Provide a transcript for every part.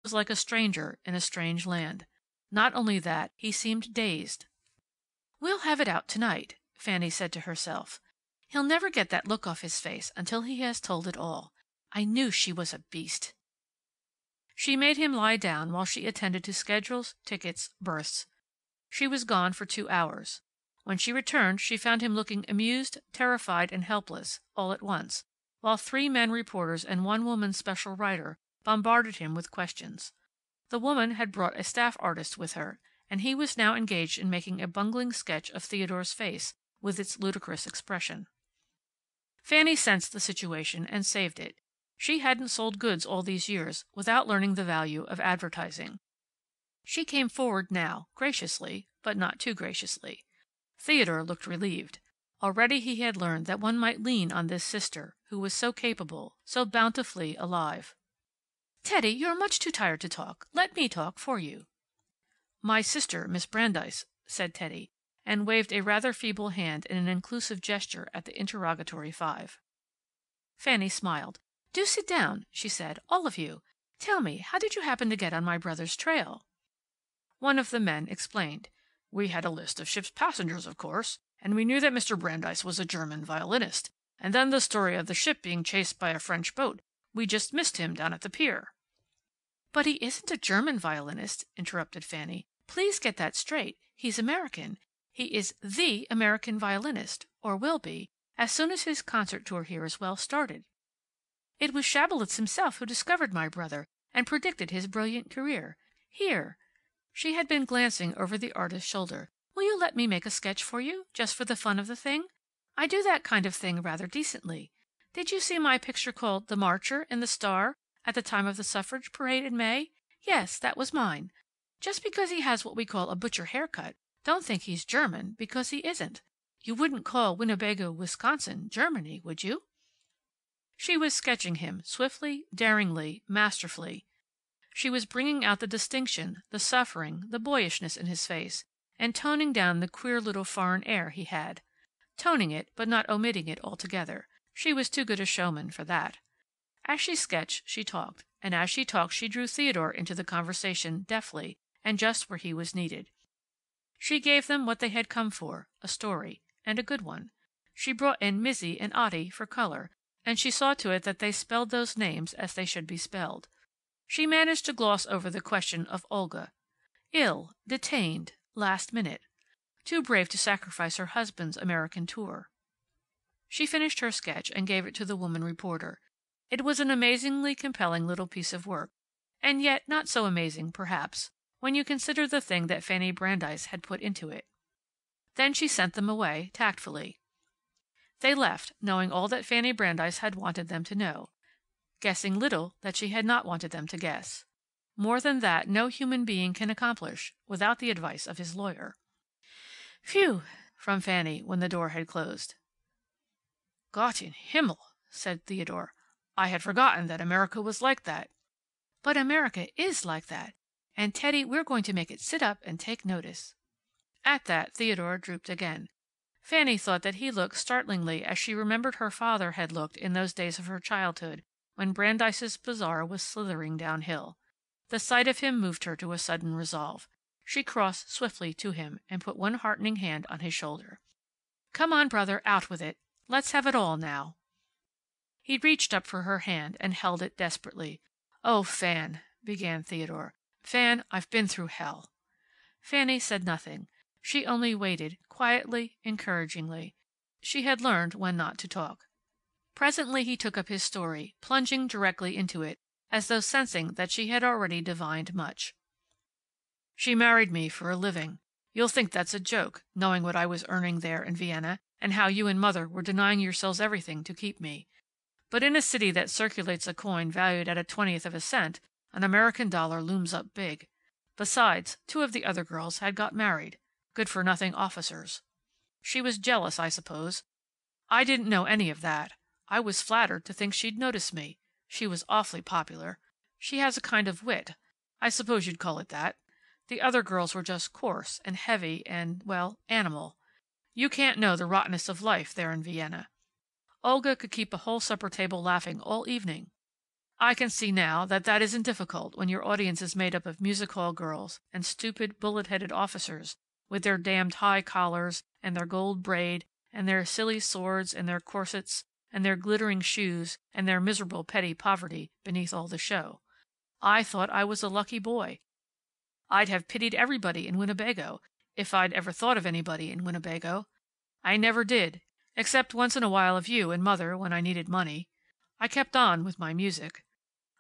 was like a stranger in a strange land. Not only that, he seemed dazed. "We'll have it out tonight," Fanny said to herself. "He'll never get that look off his face until he has told it all. I knew she was a beast." She made him lie down while she attended to schedules, tickets, berths. She was gone for 2 hours. When she returned she found him looking amused, terrified, and helpless, all at once, while 3 men reporters and 1 woman special writer bombarded him with questions. The woman had brought a staff artist with her, and he was now engaged in making a bungling sketch of Theodore's face, with its ludicrous expression. Fanny sensed the situation and saved it. She hadn't sold goods all these years without learning the value of advertising. She came forward now, graciously, but not too graciously. Theodore looked relieved. Already he had learned that one might lean on this sister, who was so capable, so bountifully alive. "Teddy, you're much too tired to talk. Let me talk for you." "My sister, Miss Brandeis," said Teddy, and waved a rather feeble hand in an inclusive gesture at the interrogatory 5. Fanny smiled. "Do sit down," she said, "all of you. Tell me, how did you happen to get on my brother's trail?" One of the men explained. "We had a list of ship's passengers, of course, and we knew that Mr. Brandeis was a German violinist. And then the story of the ship being chased by a French boat. We just missed him down at the pier." "But he isn't a German violinist," interrupted Fanny. "Please get that straight. He's American. He is the American violinist, or will be, as soon as his concert tour here is well started. It was Schabelitz himself who discovered my brother and predicted his brilliant career. Here." She had been glancing over the artist's shoulder. "Will you let me make a sketch for you, just for the fun of the thing? I do that kind of thing rather decently. Did you see my picture called 'The Marcher' in the Star at the time of the suffrage parade in May? Yes, that was mine. Just because he has what we call a butcher haircut, don't think he's German, because he isn't. You wouldn't call Winnebago, Wisconsin, Germany, would you?" She was sketching him, swiftly, daringly, masterfully. She was bringing out the distinction, the suffering, the boyishness in his face, and toning down the queer little foreign air he had. Toning it, but not omitting it altogether. She was too good a showman for that. As she sketched, she talked, and as she talked she drew Theodore into the conversation deftly, and just where he was needed. She gave them what they had come for, a story, and a good one. She brought in Mizzy and Otti for color, and she saw to it that they spelled those names as they should be spelled. She managed to gloss over the question of Olga. Ill, detained, last minute. Too brave to sacrifice her husband's American tour. She finished her sketch and gave it to the woman reporter. It was an amazingly compelling little piece of work, and yet not so amazing, perhaps, when you consider the thing that Fanny Brandeis had put into it. Then she sent them away, tactfully. They left, knowing all that Fanny Brandeis had wanted them to know, guessing little that she had not wanted them to guess. More than that no human being can accomplish, without the advice of his lawyer. "Phew!" from Fanny, when the door had closed. "Gott in Himmel!" said Theodore. "I had forgotten that America was like that." "But America is like that. And, Teddy, we're going to make it sit up and take notice." At that Theodore drooped again. Fanny thought that he looked startlingly as she remembered her father had looked in those days of her childhood, when Brandeis's Bazaar was slithering downhill. The sight of him moved her to a sudden resolve. She crossed swiftly to him and put one heartening hand on his shoulder. "Come on, brother, out with it. Let's have it all now." He reached up for her hand and held it desperately. "Oh, Fan," began Theodore. "Fan, I've been through hell." Fanny said nothing. She only waited, quietly, encouragingly. She had learned when not to talk. Presently he took up his story, plunging directly into it, as though sensing that she had already divined much. "She married me for a living. You'll think that's a joke, knowing what I was earning there in Vienna, and how you and Mother were denying yourselves everything to keep me. But in a city that circulates a coin valued at a 20th of a cent, an American dollar looms up big. Besides, 2 of the other girls had got married. Good-for-nothing officers. She was jealous, I suppose. I didn't know any of that. I was flattered to think she'd notice me. She was awfully popular. She has a kind of wit. I suppose you'd call it that. The other girls were just coarse and heavy and, well, animal. You can't know the rottenness of life there in Vienna. Olga could keep a whole supper table laughing all evening. I can see now that that isn't difficult when your audience is made up of music hall girls and stupid, bullet-headed officers with their damned high collars and their gold braid and their silly swords and their corsets and their glittering shoes and their miserable petty poverty beneath all the show. I thought I was a lucky boy. I'd have pitied everybody in Winnebago if I'd ever thought of anybody in Winnebago. I never did, except once in a while of you and Mother when I needed money. I kept on with my music.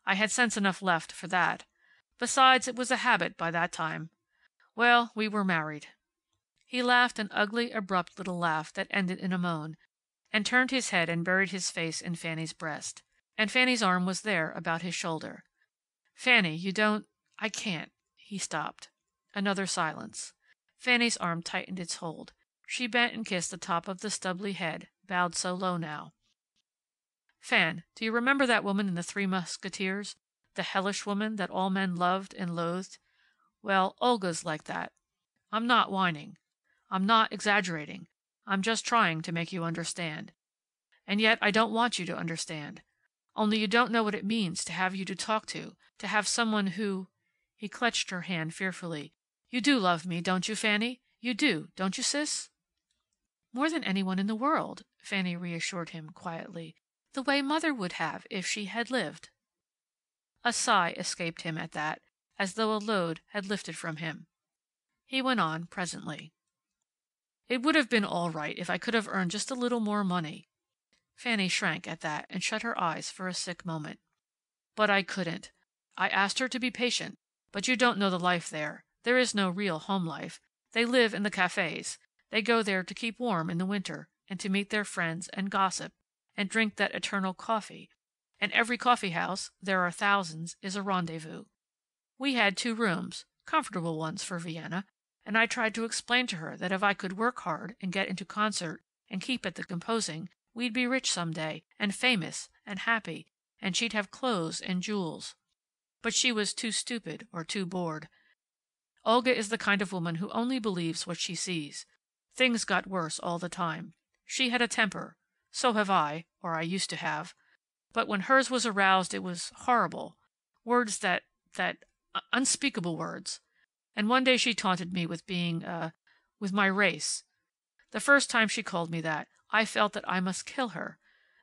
I had sense enough left for that. Besides, it was a habit by that time. Well, we were married. He laughed an ugly, abrupt little laugh that ended in a moan, and turned his head and buried his face in Fanny's breast. And Fanny's arm was there, about his shoulder. Fanny, you don't... I can't. He stopped. Another silence. Fanny's arm tightened its hold. She bent and kissed the top of the stubbly head, bowed so low now. Fan, do you remember that woman in the Three Musketeers? The hellish woman that all men loved and loathed? Well, Olga's like that. I'm not whining. I'm not exaggerating. I'm just trying to make you understand. And yet I don't want you to understand. Only you don't know what it means to have you to talk to have someone who... He clutched her hand fearfully. You do love me, don't you, Fanny? You do, don't you, sis? More than anyone in the world, Fanny reassured him quietly. The way Mother would have if she had lived. A sigh escaped him at that, as though a load had lifted from him. He went on presently. It would have been all right if I could have earned just a little more money. Fanny shrank at that and shut her eyes for a sick moment. But I couldn't. I asked her to be patient, but you don't know the life there. There is no real home life. They live in the cafes. They go there to keep warm in the winter, and to meet their friends and gossip, and drink that eternal coffee. And every coffee house, there are thousands, is a rendezvous. We had 2 rooms, comfortable ones for Vienna, and I tried to explain to her that if I could work hard and get into concert and keep at the composing, we'd be rich some day, and famous, and happy, and she'd have clothes and jewels. But she was too stupid or too bored. Olga is the kind of woman who only believes what she sees. Things got worse all the time. She had a temper. So have I, or I used to have. But when hers was aroused it was horrible. Words that unspeakable words. And one day she taunted me with being, with my race. The first time she called me that, I felt that I must kill her.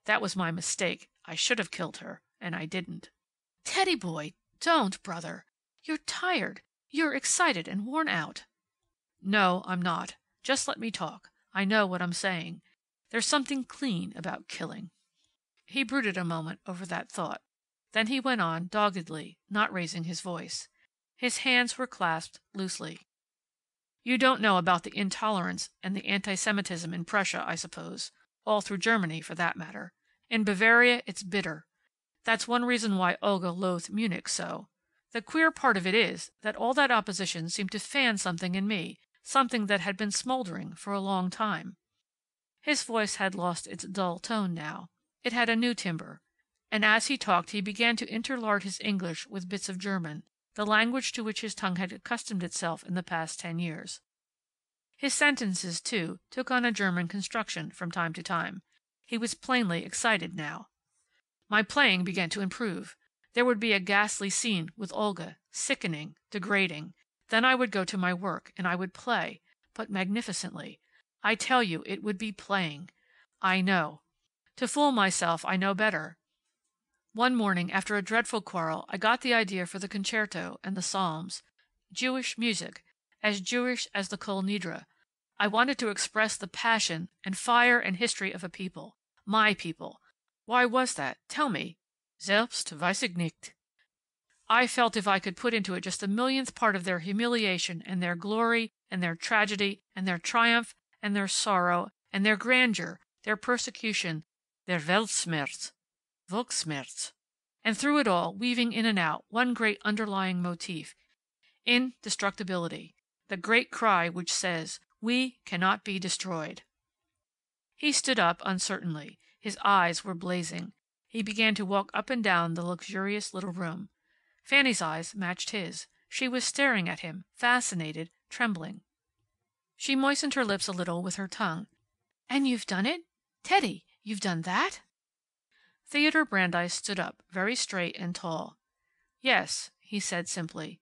That was my mistake. I should have killed her, and I didn't. Teddy boy, don't, brother. You're tired. You're excited and worn out. No, I'm not. Just let me talk. I know what I'm saying. There's something clean about killing. He brooded a moment over that thought. Then he went on, doggedly, not raising his voice. His hands were clasped loosely. You don't know about the intolerance and the anti-Semitism in Prussia, I suppose. All through Germany, for that matter. In Bavaria, it's bitter. That's one reason why Olga loathed Munich so. The queer part of it is that all that opposition seemed to fan something in me, something that had been smoldering for a long time. His voice had lost its dull tone now. It had a new timbre, and as he talked he began to interlard his English with bits of German, the language to which his tongue had accustomed itself in the past 10 years. His sentences, too, took on a German construction from time to time. He was plainly excited now. My playing began to improve. There would be a ghastly scene with Olga, sickening, degrading. Then I would go to my work, and I would play, but magnificently. I tell you, it would be playing. I know. To fool myself, I know better. One morning, after a dreadful quarrel, I got the idea for the concerto and the psalms. Jewish music, as Jewish as the Kol Nidre. I wanted to express the passion and fire and history of a people. My people. Why was that? Tell me. Selbst weiß ich nicht. I felt if I could put into it just the millionth part of their humiliation and their glory and their tragedy and their triumph and their sorrow and their grandeur, their persecution, their Weltschmerz, Volksschmerz, and through it all, weaving in and out, one great underlying motif, indestructibility, the great cry which says, "We cannot be destroyed." He stood up uncertainly. His eyes were blazing. He began to walk up and down the luxurious little room. Fanny's eyes matched his. She was staring at him, fascinated, trembling. She moistened her lips a little with her tongue. "And you've done it? Teddy, you've done that?" Theodore Brandeis stood up, very straight and tall. "Yes," he said simply.